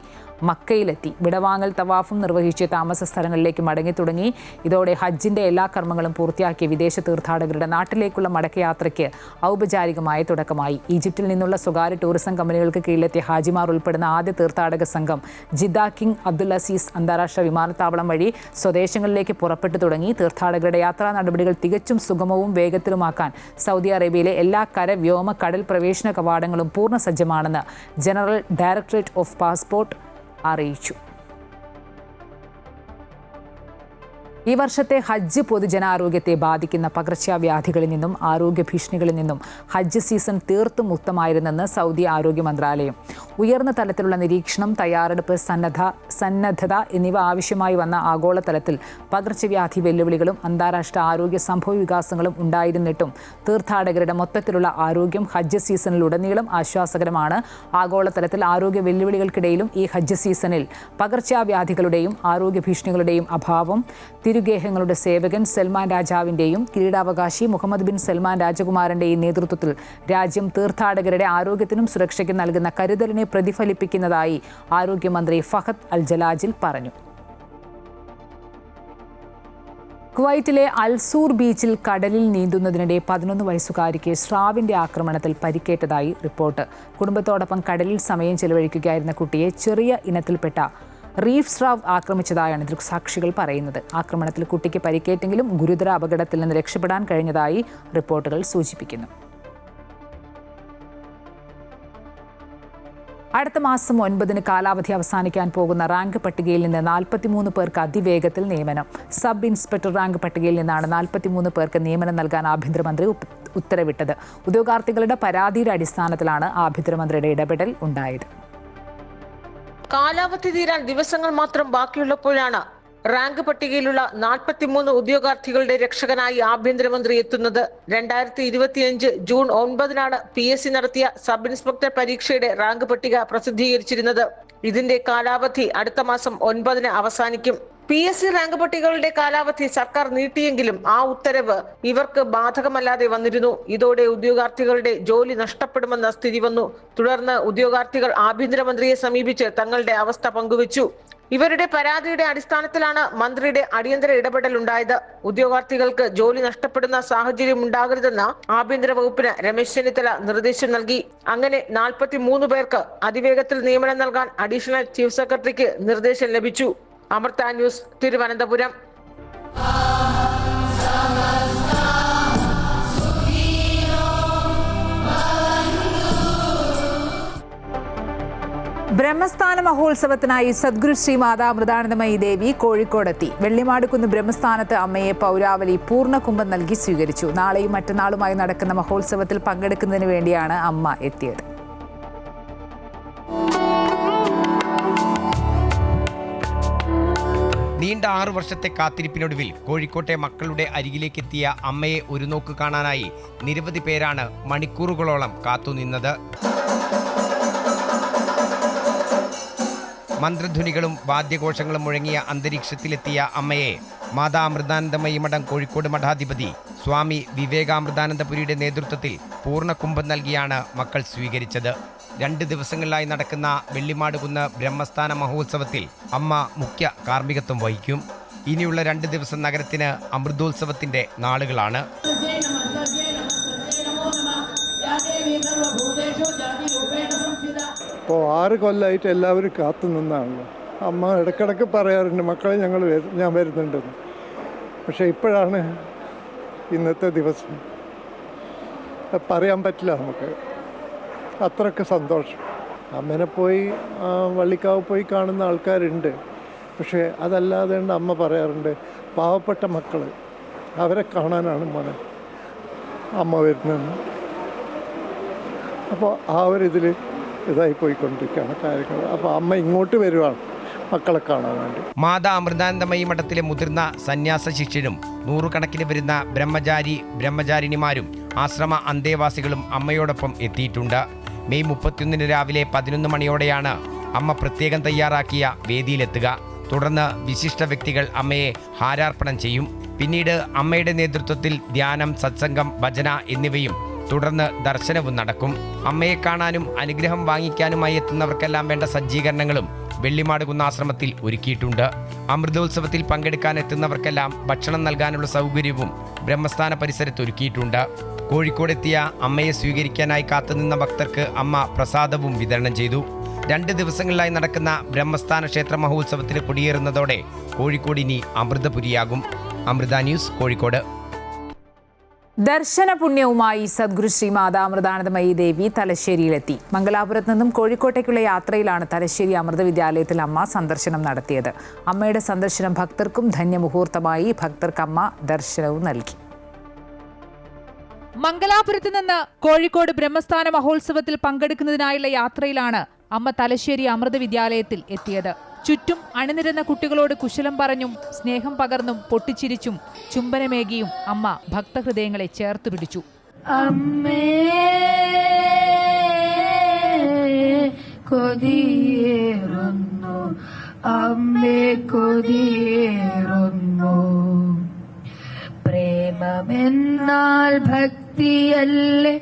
മക്കയിലെത്തി. വിടവാങ്ങൽ തവാഫും നിർവഹിച്ച് താമസ സ്ഥലങ്ങളിലേക്ക് മടങ്ങി തുടങ്ങി. ഇതോടെ ഹജ്ജിന്റെ എല്ലാ കർമ്മങ്ങളും പൂർത്തിയാക്കിയ വിദേശ തീർത്ഥാടകരുടെ നാട്ടിലേക്കുള്ള മടക്കയാത്രയ്ക്ക് ഔപചാരികമായ തുടക്കമായി. ഈജിപ്തിൽ നിന്നുള്ള സ്വകാര്യ ടൂറിസം കമ്പനികൾക്ക് കീഴിലെത്തിയ ഹാജിമാർ ഉൾപ്പെടുന്ന ആദ്യ തീർത്ഥാടക സംഘം ജിദ്ദ കിങ് അബ്ദുൽ അസീസ് അന്താരാഷ്ട്ര വിമാനത്താവളം വഴി സ്വദേശങ്ങളിലേക്ക് പുറപ്പെട്ടു തുടങ്ങി. തീർത്ഥാടകരുടെ യാത്രാ നടപടികൾ തികച്ചും സുഗമവും വേഗത്തിലുമാക്കാൻ സൗദി അറേബ്യയിലെ എല്ലാ കര, വ്യോമ, കടൽ പ്രവേശന കവാടങ്ങളും പൂർണ്ണ സജ്ജമാണെന്ന് ജനറൽ ഡയറക്ടറേറ്റ് ഓഫ് പാസ്പോർട്ട് അറിയിച്ചു. ഈ വർഷത്തെ ഹജ്ജ് പൊതുജനാരോഗ്യത്തെ ബാധിക്കുന്ന പകർച്ചവ്യാധികളിൽ നിന്നും ആരോഗ്യ ഭീഷണികളിൽ നിന്നും ഹജ്ജ് സീസൺ തീർത്തും മുക്തമായിരുന്നെന്ന് സൗദി ആരോഗ്യ മന്ത്രാലയം. ഉയർന്ന തലത്തിലുള്ള നിരീക്ഷണം, തയ്യാറെടുപ്പ്, സന്നദ്ധത എന്നിവ ആവശ്യമായി വന്ന ആഗോളതലത്തിൽ പകർച്ചവ്യാധി വെല്ലുവിളികളും അന്താരാഷ്ട്ര ആരോഗ്യ സംഭവ വികാസങ്ങളും ഉണ്ടായിരുന്നിട്ടും തീർത്ഥാടകരുടെ മൊത്തത്തിലുള്ള ആരോഗ്യം ഹജ്ജ് സീസണിലുടനീളം ആശ്വാസകരമാണ്. ആഗോളതലത്തിൽ ആരോഗ്യ വെല്ലുവിളികൾക്കിടയിലും ഈ ഹജ്ജ് സീസണിൽ പകർച്ചവ്യാധികളുടെയും ആരോഗ്യ ഭീഷണികളുടെയും അഭാവം തിരുഗേഹങ്ങളുടെ സേവകൻ സൽമാൻ രാജാവിൻ്റെയും കിരീടാവകാശി മുഹമ്മദ് ബിൻ സൽമാൻ രാജകുമാരൻ്റെയും നേതൃത്വത്തിൽ രാജ്യം തീർത്ഥാടകരുടെ ആരോഗ്യത്തിനും സുരക്ഷയ്ക്കും നൽകുന്ന കരുതലിനെ പ്രതിഫലിപ്പിക്കുന്നതായി ആരോഗ്യമന്ത്രി ഫഹദ് അൽ ജലാജിൽ പറഞ്ഞു. കുവൈറ്റിലെ അൽസൂർ ബീച്ചിൽ കടലിൽ നീന്തുന്നതിനിടെ 11 വയസ്സുകാരിക്ക് സ്രാവിൻ്റെ ആക്രമണത്തിൽ പരിക്കേറ്റതായി റിപ്പോർട്ട്. കുടുംബത്തോടൊപ്പം കടലിൽ സമയം ചെലവഴിക്കുകയായിരുന്ന കുട്ടിയെ ചെറിയ ഇനത്തിൽപ്പെട്ട റീഫ് സ്രാവ് ആക്രമിച്ചതായാണ് ദൃക്സാക്ഷികൾ പറയുന്നത്. ആക്രമണത്തിൽ കുട്ടിക്ക് പരിക്കേറ്റെങ്കിലും ഗുരുതര അപകടത്തിൽ നിന്ന് രക്ഷപ്പെടാൻ കഴിഞ്ഞതായി റിപ്പോർട്ടുകൾ സൂചിപ്പിക്കുന്നു. അടുത്ത മാസം 9-ന് കാലാവധി അവസാനിക്കാൻ പോകുന്ന റാങ്ക് പട്ടികയിൽ നിന്ന് 43 പേർക്ക് അതിവേഗത്തിൽ നിയമനം. സബ് ഇൻസ്പെക്ടർ റാങ്ക് പട്ടികയിൽ നിന്നാണ് 43 പേർക്ക് നിയമനം നൽകാൻ ആഭ്യന്തരമന്ത്രി ഉത്തരവിട്ടത്. ഉദ്യോഗാർത്ഥികളുടെ പരാതിയുടെ അടിസ്ഥാനത്തിലാണ് ആഭ്യന്തരമന്ത്രിയുടെ ഇടപെടൽ ഉണ്ടായത്. കാലാവധി തീരാൻ ദിവസങ്ങൾ മാത്രം ബാക്കിയുള്ളപ്പോഴാണ് റാങ്ക് പട്ടികയിലുള്ള 43 ഉദ്യോഗാർത്ഥികളുടെ രക്ഷകനായി ആഭ്യന്തരമന്ത്രി എത്തുന്നത്. 2025 ജൂൺ 9-നാണ് PSC നടത്തിയ സബ് ഇൻസ്പെക്ടർ പരീക്ഷയുടെ റാങ്ക് പട്ടിക പ്രസിദ്ധീകരിച്ചിരുന്നത്. ഇതിന്റെ കാലാവധി അടുത്ത മാസം 9-ന് അവസാനിക്കും. PSC റാങ്ക് പട്ടികകളുടെ കാലാവധി സർക്കാർ നീട്ടിയെങ്കിലും ആ ഉത്തരവ് ഇവർക്ക് ബാധകമല്ലാതെ വന്നിരുന്നു. ഇതോടെ ഉദ്യോഗാർത്ഥികളുടെ ജോലി നഷ്ടപ്പെടുമെന്ന സ്ഥിതി വന്നു. തുടർന്ന് ഉദ്യോഗാർത്ഥികൾ ആഭ്യന്തരമന്ത്രിയെ സമീപിച്ച് തങ്ങളുടെ അവസ്ഥ പങ്കുവച്ചു. ഇവരുടെ പരാതിയുടെ അടിസ്ഥാനത്തിലാണ് മന്ത്രിയുടെ അടിയന്തര ഇടപെടൽ ഉണ്ടായത്. ഉദ്യോഗാർത്ഥികൾക്ക് ജോലി നഷ്ടപ്പെടുന്ന സാഹചര്യം ഉണ്ടാകരുതെന്ന് ആഭ്യന്തര വകുപ്പിന് രമേശ് ചെന്നിത്തല നിർദ്ദേശം നൽകി. അങ്ങനെ 43 പേർക്ക് അതിവേഗത്തിൽ നിയമനം നൽകാൻ അഡീഷണൽ ചീഫ് സെക്രട്ടറിക്ക് നിർദ്ദേശം ലഭിച്ചു. അമൃത ന്യൂസ്, തിരുവനന്തപുരം. ബ്രഹ്മസ്ഥാന മഹോത്സവത്തിനായി സദ്ഗുരു ശ്രീ മാതാ അമൃതാനന്ദമയി ദേവി കോഴിക്കോടെത്തി. വെള്ളിമാടുകുന്ന് ബ്രഹ്മസ്ഥാനത്ത് അമ്മയെ പൗരാവലി പൂർണ്ണകുംഭം നൽകി സ്വീകരിച്ചു. നാളെയും മറ്റന്നാളുമായി നടക്കുന്ന മഹോത്സവത്തിൽ പങ്കെടുക്കുന്നതിന് വേണ്ടിയാണ് അമ്മ എത്തിയത്. നീണ്ട 6 വർഷത്തെ കാത്തിരിപ്പിനൊടുവിൽ കോഴിക്കോട്ടെ മക്കളുടെ അരികിലേക്കെത്തിയ അമ്മയെ ഒരു നോക്ക് കാണാനായി നിരവധി പേരാണ് മണിക്കൂറുകളോളം കാത്തുനിന്നത്. മന്ത്രധ്വനികളും വാദ്യഘോഷങ്ങളും മുഴങ്ങിയ അന്തരീക്ഷത്തിലെത്തിയ അമ്മയെ മാതാ അമൃതാനന്ദമയി മഠം കോഴിക്കോട് മഠാധിപതി സ്വാമി വിവേകാമൃതാനന്ദപുരിയുടെ നേതൃത്വത്തിൽ പൂർണ്ണ കുംഭം നൽകിയാണ് മക്കൾ സ്വീകരിച്ചത്. 2 ദിവസങ്ങളിലായി നടക്കുന്ന വെള്ളിമാടുകുന്ന് ബ്രഹ്മസ്ഥാന മഹോത്സവത്തിൽ അമ്മ മുഖ്യ കാർമ്മികത്വം വഹിക്കും. ഇനിയുള്ള 2 ദിവസം നഗരത്തിന് അമൃതോത്സവത്തിന്റെ നാളുകളാണ്. ഇപ്പോൾ 6 കൊല്ലമായിട്ട് എല്ലാവരും കാത്തു നിന്നാണല്ലോ. അമ്മ ഇടയ്ക്കിടയ്ക്ക് പറയാറുണ്ട് മക്കളെ ഞാൻ വരുന്നുണ്ടെന്ന്. പക്ഷെ ഇപ്പോഴാണ് ഇന്നത്തെ ദിവസം. പറയാൻ പറ്റില്ല നമുക്ക്. അത്രയ്ക്ക് സന്തോഷം. അമ്മനെ പോയി വള്ളിക്കാവ് പോയി കാണുന്ന ആൾക്കാരുണ്ട്. പക്ഷേ അതല്ലാതെ അമ്മ പറയാറുണ്ട് പാവപ്പെട്ട മക്കൾ അവരെ കാണാനാണ് മോനെ അമ്മ വരുന്നതെന്ന്. അപ്പോൾ ആ ഒരു ഇതിൽ ഇതായി പോയിക്കൊണ്ടിരിക്കുകയാണ് കാര്യങ്ങൾ. അപ്പോൾ അമ്മ ഇങ്ങോട്ട് വരുവാണ് മക്കളെ കാണാൻ വേണ്ടി. മാതാ അമൃതാനന്ദമയി മഠത്തിലെ മുതിർന്ന സന്യാസ ശിഷ്യരും 100 കണക്കിന് വരുന്ന ബ്രഹ്മചാരിണിമാരും ആശ്രമ അന്തേവാസികളും അമ്മയോടൊപ്പം എത്തിയിട്ടുണ്ട്. മെയ് 31 രാവിലെ 11 മണിയോടെയാണ് അമ്മ പ്രത്യേകം തയ്യാറാക്കിയ വേദിയിലെത്തുക. തുടർന്ന് വിശിഷ്ട വ്യക്തികൾ അമ്മയെ ഹാരാർപ്പണം ചെയ്യും. പിന്നീട് അമ്മയുടെ നേതൃത്വത്തിൽ ധ്യാനം, സത്സംഗം, ഭജന എന്നിവയും തുടർന്ന് ദർശനവും നടക്കും. അമ്മയെ കാണാനും അനുഗ്രഹം വാങ്ങിക്കാനുമായി എത്തുന്നവർക്കെല്ലാം വേണ്ട സജ്ജീകരണങ്ങളും വെള്ളിമാടുകുന്ന ആശ്രമത്തിൽ ഒരുക്കിയിട്ടുണ്ട്. അമൃതോത്സവത്തിൽ പങ്കെടുക്കാൻ എത്തുന്നവർക്കെല്ലാം ഭക്ഷണം നൽകാനുള്ള സൗകര്യവും ബ്രഹ്മസ്ഥാന പരിസരത്ത് ഒരുക്കിയിട്ടുണ്ട്. കോഴിക്കോടെത്തിയ അമ്മയെ സ്വീകരിക്കാനായി കാത്തുനിന്ന ഭക്തർക്ക് അമ്മ പ്രസാദവും വിതരണം ചെയ്തു. 2 ദിവസങ്ങളിലായി നടക്കുന്ന ബ്രഹ്മസ്ഥാന ക്ഷേത്ര മഹോത്സവത്തിന് കൊടിയേറുന്നതോടെ കോഴിക്കോട് ഇനി അമൃതപുരിയാകും. അമൃത ന്യൂസ്, കോഴിക്കോട്. ദർശന പുണ്യവുമായി സദ്ഗുരു ശ്രീ മാതാ അമൃതാനന്ദമയി ദേവി തലശ്ശേരിയിലെത്തി. മംഗലാപുരത്ത് നിന്നും കോഴിക്കോട്ടേക്കുള്ള യാത്രയിലാണ് തലശ്ശേരി അമൃത വിദ്യാലയത്തിൽ അമ്മ സന്ദർശനം നടത്തിയത്. അമ്മയുടെ സന്ദർശനം ഭക്തർക്കും ധന്യമുഹൂർത്തമായി. ഭക്തർക്ക് അമ്മ ദർശനവും നൽകി. മംഗലാപുരത്ത് നിന്ന് കോഴിക്കോട് ബ്രഹ്മസ്ഥാന മഹോത്സവത്തിൽ പങ്കെടുക്കുന്നതിനായുള്ള യാത്രയിലാണ് അമ്മ തലശ്ശേരി അമൃത വിദ്യാലയത്തിൽ എത്തിയത്. ചുറ്റും അണിനിരന്ന കുട്ടികളോട് കുശലം പറഞ്ഞും സ്നേഹം പകർന്നും പൊട്ടിച്ചിരിച്ചും ചുംബനമേകിയും അമ്മ ഭക്തഹൃദയങ്ങളെ ചേർത്തു പിടിച്ചു. അമ്മേ കൊതിയേറുന്നു, അമ്മേ കൊതിയേറുന്നു. പ്രേമമെന്നാൽ ഭക്തിയല്ലേ,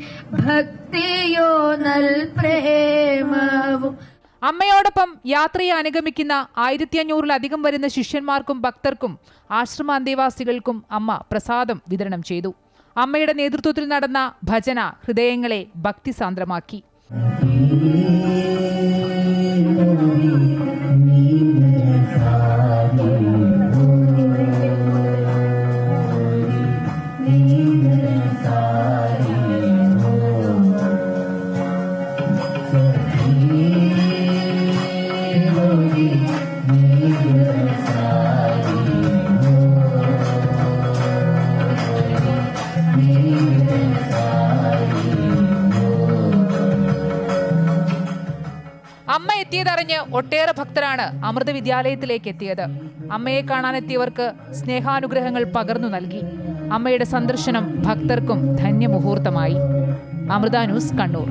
ഭക്തിയോ നൽ പ്രേമവും. അമ്മയോടൊപ്പം യാത്രയെ അനുഗമിക്കുന്ന 1500-ലധികം വരുന്ന ശിഷ്യന്മാർക്കും ഭക്തർക്കും ആശ്രമ അന്തേവാസികൾക്കും അമ്മ പ്രസാദം വിതരണം ചെയ്തു. അമ്മയുടെ നേതൃത്വത്തിൽ നടന്ന ഭജന ഹൃദയങ്ങളെ ഭക്തിസാന്ദ്രമാക്കി. അമ്മ എത്തിയതറിഞ്ഞ് ഒട്ടേറെ ഭക്തരാണ് അമൃത വിദ്യാലയത്തിലേക്ക് എത്തിയത്. അമ്മയെ കാണാനെത്തിയവർക്ക് സ്നേഹാനുഗ്രഹങ്ങൾ പകർന്നു നൽകി. അമ്മയുടെ സന്ദർശനം ഭക്തർക്കും ധന്യമുഹൂർത്തമായി. അമൃത ന്യൂസ്, കണ്ണൂർ.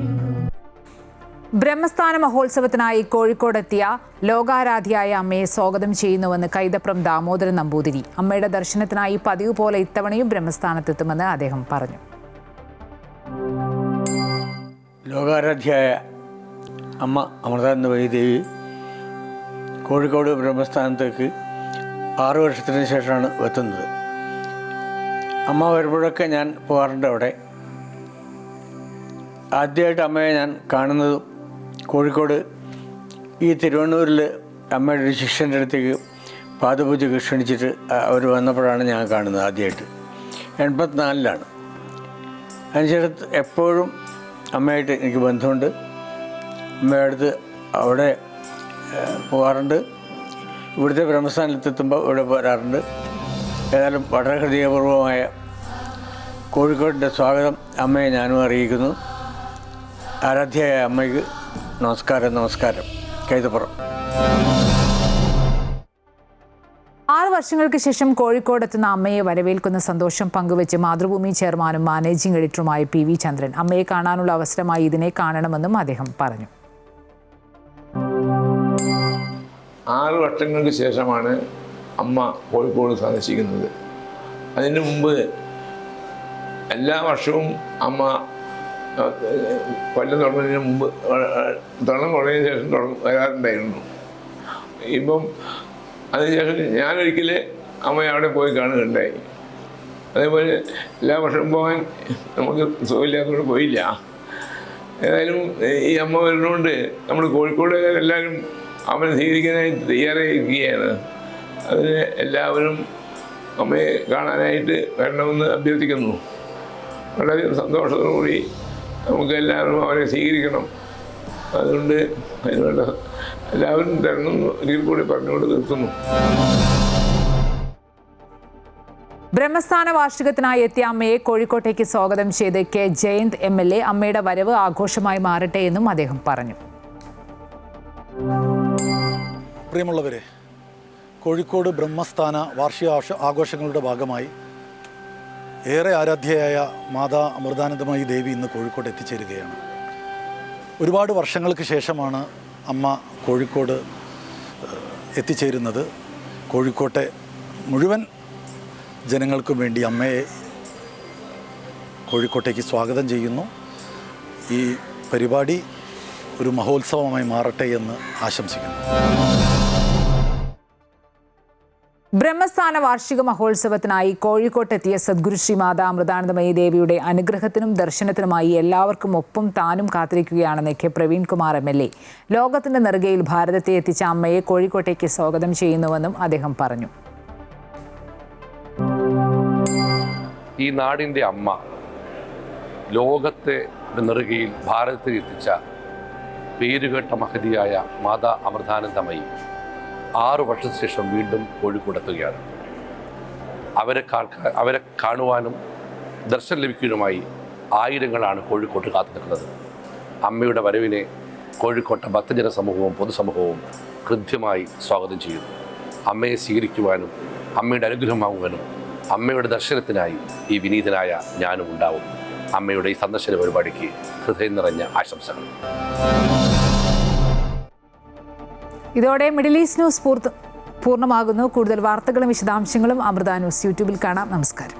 ബ്രഹ്മസ്ഥാന മഹോത്സവത്തിനായി കോഴിക്കോടെത്തിയ ലോകാരാധ്യയായ അമ്മയെ സ്വാഗതം ചെയ്യുന്നുവെന്ന് കൈതപ്രം ദാമോദരൻ നമ്പൂതിരി. അമ്മയുടെ ദർശനത്തിനായി പതിവ് പോലെ ഇത്തവണയും ബ്രഹ്മസ്ഥാനത്തെത്തുമെന്ന് അദ്ദേഹം പറഞ്ഞു. ലോകാരാധ്യയായ അമ്മ അമൃതാനന്ദമയി ദേവി കോഴിക്കോട് ബ്രഹ്മസ്ഥാനത്തേക്ക് 6 വർഷത്തിന് ശേഷമാണ് എത്തുന്നത്. അമ്മ വരുമ്പോഴൊക്കെ ഞാൻ പോകാറുണ്ട് അവിടെ. ആദ്യമായിട്ട് അമ്മയെ ഞാൻ കാണുന്നതും കോഴിക്കോട് ഈ തിരുവണ്ണൂരിൽ അമ്മയുടെ ഒരു ശിഷ്യൻ്റെ അടുത്തേക്ക് പാദപൂജയ്ക്ക് ക്ഷണിച്ചിട്ട് അവർ വന്നപ്പോഴാണ് ഞാൻ കാണുന്നത് ആദ്യമായിട്ട്. 84-ലാണ്. അതിനുശേഷം എപ്പോഴും അമ്മയായിട്ട് എനിക്ക് ബന്ധമുണ്ട്. അമ്മയുടെ അടുത്ത് അവിടെ പോകാറുണ്ട്. ഇവിടുത്തെ ബ്രഹ്മസ്ഥാനത്തെത്തുമ്പോൾ ഇവിടെ വരാറുണ്ട്. ഏതായാലും വളരെ ഹൃദയപൂർവമായ കോഴിക്കോടിൻ്റെ സ്വാഗതം അമ്മയെ ഞാനും അറിയിക്കുന്നു. ആരാധ്യയായ അമ്മയ്ക്ക് നമസ്കാരം. നമസ്കാരം. കൈതപ്പുറം. 6 വർഷങ്ങൾക്ക് ശേഷം കോഴിക്കോടെത്തുന്ന അമ്മയെ വരവേൽക്കുന്ന സന്തോഷം പങ്കുവച്ച് മാതൃഭൂമി ചെയർമാനും മാനേജിംഗ് എഡിറ്ററുമായ PV ചന്ദ്രൻ അമ്മയെ കാണാനുള്ള അവസരമായി ഇതിനെ കാണണമെന്നും അദ്ദേഹം പറഞ്ഞു. 6 വർഷങ്ങൾക്ക് ശേഷമാണ് അമ്മ കോഴിക്കോട് സന്ദർശിക്കുന്നത്. അതിന് മുമ്പ് എല്ലാ വർഷവും അമ്മ കൊല്ലം തുടങ്ങുന്നതിന് മുമ്പ് തുടങ്ങിയതിന് ശേഷം വരാറുണ്ടായിരുന്നു. ഇപ്പം അതിനുശേഷം ഞാനൊരിക്കൽ അമ്മയെ അവിടെ പോയി കാണുകയുണ്ടായി. അതേപോലെ എല്ലാ വർഷവും പോകാൻ നമുക്ക് സുഖമില്ലാത്തതുകൊണ്ട് പോയില്ല. ഏതായാലും ഈ അമ്മ വരുന്നതുകൊണ്ട് നമ്മൾ കോഴിക്കോട് എല്ലാവരും അമ്മനെ സ്വീകരിക്കാനായി തയ്യാറായിരിക്കുകയാണ്. അതിന് എല്ലാവരും അമ്മയെ കാണാനായിട്ട് വരണമെന്ന് അഭ്യർത്ഥിക്കുന്നു. വളരെ സന്തോഷത്തോടുകൂടി നമുക്ക് എല്ലാവരും അവരെ സ്വീകരിക്കണം. അതുകൊണ്ട് അതിനുള്ള എല്ലാവരും തരണമെന്ന് ഒരിക്കൽ കൂടി പറഞ്ഞുകൊണ്ട് നിർത്തുന്നു. ബ്രഹ്മസ്ഥാന വാർഷികത്തിനായി എത്തിയ അമ്മയെ കോഴിക്കോട്ടേക്ക് സ്വാഗതം ചെയ്ത് കെ ജയന്ത് MLA അമ്മയുടെ വരവ് ആഘോഷമായി മാറട്ടെ എന്നും അദ്ദേഹം പറഞ്ഞു. പ്രിയമുള്ളവരെ, കോഴിക്കോട് ബ്രഹ്മസ്ഥാന വാർഷിക ആഘോഷങ്ങളുടെ ഭാഗമായി ഏറെ ആരാധ്യയായ മാതാ അമൃതാനന്ദമയി ദേവി ഇന്ന് കോഴിക്കോട് എത്തിച്ചേരുകയാണ്. ഒരുപാട് വർഷങ്ങൾക്ക് ശേഷമാണ് അമ്മ കോഴിക്കോട് എത്തിച്ചേരുന്നത്. കോഴിക്കോട്ടെ മുഴുവൻ ജനങ്ങൾക്കും വേണ്ടി അമ്മയെ കോഴിക്കോട്ടേക്ക് സ്വാഗതം ചെയ്യുന്നു. ഈ പരിപാടി ഒരു മഹോത്സവമായി മാറട്ടെ എന്ന് ആശംസിക്കുന്നു. ബ്രഹ്മസ്ഥാന വാർഷിക മഹോത്സവത്തിനായി കോഴിക്കോട്ടെത്തിയ സദ്ഗുരു ശ്രീ മാതാ അമൃതാനന്ദമയി ദേവിയുടെ അനുഗ്രഹത്തിനും ദർശനത്തിനുമായി എല്ലാവർക്കും ഒപ്പം താനും കാത്തിരിക്കുകയാണെന്ന് കെ പ്രവീൺകുമാർ MLA. ലോകത്തിന്റെ നെറുകയിൽ ഭാരതത്തെ എത്തിച്ച അമ്മയെ കോഴിക്കോട്ടേക്ക് സ്വാഗതം ചെയ്യുന്നുവെന്നും അദ്ദേഹം പറഞ്ഞു. ഈ നാടിൻ്റെ അമ്മ ലോകത്തെ നെറുകയിൽ ഭാരതത്തിൽ എത്തിച്ച പേരുകേട്ട മഹതിയായ മാതാ അമൃതാനന്ദമയി 6 വർഷത്തിന് ശേഷം വീണ്ടും കോഴിക്കോടെത്തുകയാണ്. അവരെ കാണുവാനും ദർശനം ലഭിക്കാനുമായി ആയിരങ്ങളാണ് കോഴിക്കോട്ട് കാത്തു നിൽക്കുന്നത്. അമ്മയുടെ വരവിനെ കോഴിക്കോട്ടെ ഭക്തജന സമൂഹവും പൊതുസമൂഹവും കൃത്യമായി സ്വാഗതം ചെയ്യുന്നു. അമ്മയെ സ്വീകരിക്കുവാനും അമ്മയുടെ അനുഗ്രഹമാകുവാനും അമ്മയുടെ ദർശനത്തിനായി ഈ വിനീതനായ ഞാനും ഉണ്ടാവും. അമ്മയുടെ ഈ സന്ദർശന പരിപാടിക്ക് ഹൃദയം നിറഞ്ഞ ആശംസകൾ. ഇതോടെ മിഡിൽ ഈസ്റ്റ് ന്യൂസ് പൂർണ്ണമാകുന്നു. കൂടുതൽ വാർത്തകളും വിശദാംശങ്ങളും അമൃത ന്യൂസ് യൂട്യൂബിൽ കാണാം. നമസ്കാരം.